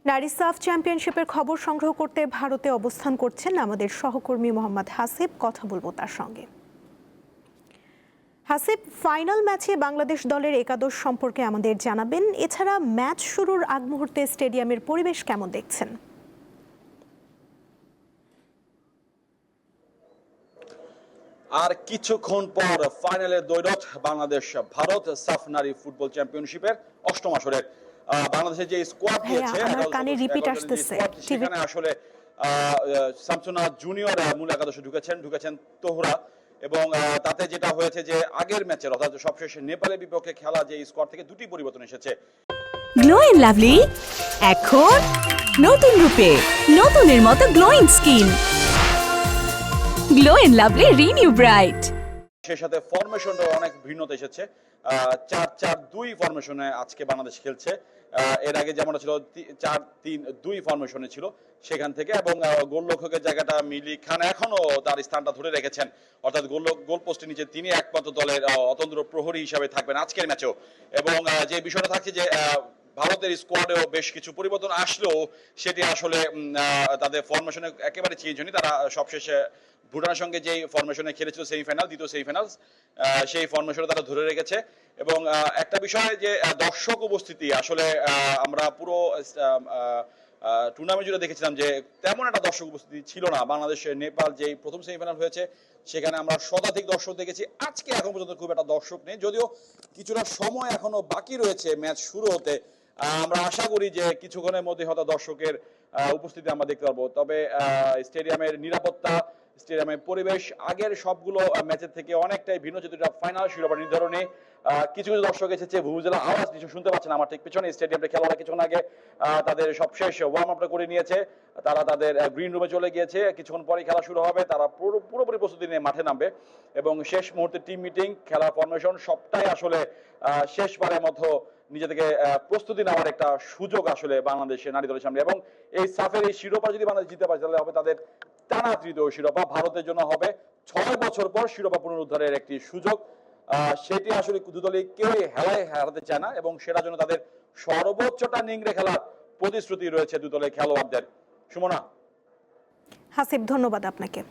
নারী সাফ চ্যাম্পিয়নশিপের খবর সংগ্রহ করতে ভারতে অবস্থান করছেন আমাদের সহকর্মী মোহাম্মদ হাসিব। কথা বলবো তার সঙ্গে। হাসিব, ফাইনাল ম্যাচে বাংলাদেশ দলের একাদশ সম্পর্কে আমাদের জানাবেন। এছাড়া ম্যাচ শুরুর আগ মুহূর্তে স্টেডিয়ামের পরিবেশ কেমন দেখছেন? আর কিছুক্ষণ পর ফাইনালের দ্বৈরথ বাংলাদেশ ভারত সাফ নারী ফুটবল চ্যাম্পিয়নশিপের অষ্টম আসরের বাংলাদেশের যে স্কোয়াড দিয়েছে সেখানে আসলে শামসুনা জুনিয়র মূল একাদশে ঢুকেছেন তোহরা, এবং তাতে যেটা হয়েছে যে আগের ম্যাচের অর্থাৎ সবশেষে নেপালের বিপক্ষে খেলা যে স্কোয়াড থেকে দুটি পরিবর্তন এসেছে। গ্লো এন্ড লাভলি এখন নতুন রূপে, নতুনের মতো glowing skin. Glow and lovely renew bright. সেই সাথে ফরমেশনটা অনেক ভিন্নতা এসেছে। 4-4-2 ফরমেশনে আজকে বাংলাদেশ খেলছে। এর আগে যেমন ছিল 4-3-2 ফরমেশনে ছিল সেখান থেকে, এবং গোলরক্ষকের জায়গাটা মিলি খান এখনো তার স্থানটা ধরে রেখেছেন, অর্থাৎ গোল পোস্টের নিচে তিনি একমাত্র দলের অতন্ত্র প্রহরী হিসাবে থাকবেন আজকের ম্যাচেও। এবং যে বিষয়টা থাকছে যে ভারতের স্কোয়াডেও বেশ কিছু পরিবর্তন আসলেও সেটি আসলে তাদের ফরমেশনে একেবারে চেঞ্জ হয়নি। তারা সবশেষে ভুটানের সঙ্গে যেই ফরমেশনে খেলেছিল সেমিফাইনাল, দ্বিতীয় সেমিফাইনাল, সেই ফরমেশনে তারা ধরে রেখেছে। এবং একটা বিষয় যে দর্শক উপস্থিতি আসলে আমরা পুরো টুর্নামেন্ট জুড়ে দেখেছিলাম যে তেমন একটা দর্শক উপস্থিতি ছিল না। বাংলাদেশের নেপাল যেই প্রথম সেমিফাইনাল হয়েছে সেখানে আমরা শতাধিক দর্শক দেখেছি। আজকে এখন পর্যন্ত খুব একটা দর্শক নেই, যদিও কিছুটা সময় এখনো বাকি রয়েছে ম্যাচ শুরু হতে। আমরা আশা করি যে কিছুক্ষণের মধ্যে হয়তো দর্শকের উপস্থিতি আমরা দেখতে পারবো। তবে স্টেডিয়ামের নিরাপত্তা, স্টেডিয়ামের পরিবেশ আগের সবগুলো ম্যাচের থেকে অনেকটাই ভিন্ন। যেহেতু এটা ফাইনাল শিরোপা নির্ধারণে কিছু কিছু দর্শক এসেছে, ভুজেলা আওয়াজ কিছু শুনতে পাচ্ছেন আমার ঠিক পিছনে। স্টেডিয়ামে খেলোয়াড়রা কিছুক্ষণ আগে তাদের সবশেষ ওয়ার্ম আপটা করে নিয়েছে, তারা তাদের গ্রিন রুমে চলে গিয়েছে। কিছুক্ষণ পরে খেলা শুরু হবে, তারা পুরোপুরি প্রস্তুতি নিয়ে মাঠে নামবে, এবং শেষ মুহূর্তে টিম মিটিং, খেলার ফরমেশন সবটাই আসলে শেষবারের মতো নিজে থেকে প্রস্তুতি নেওয়ার একটা সুযোগ আসলে বাংলাদেশের নারী দলের সামনে। এবং এই সাফের এই শিরোপা যদি বাংলাদেশ জিতে পারে তাহলে হবে তাদের টানা তৃতীয় শিরোপা। ভারতের জন্য হবে 6 বছর পর শিরোপা পুনরুদ্ধারের একটি সুযোগ। সেটি আসলে দুদলই কেউই হারাতে চায় না, এবং সেটার জন্য তাদের সর্বোচ্চটা নিংড়ে খেলার প্রতিশ্রুতি রয়েছে দুদলের খেলোয়াড়দের। সুমনা। হাসিব, ধন্যবাদ আপনাকে।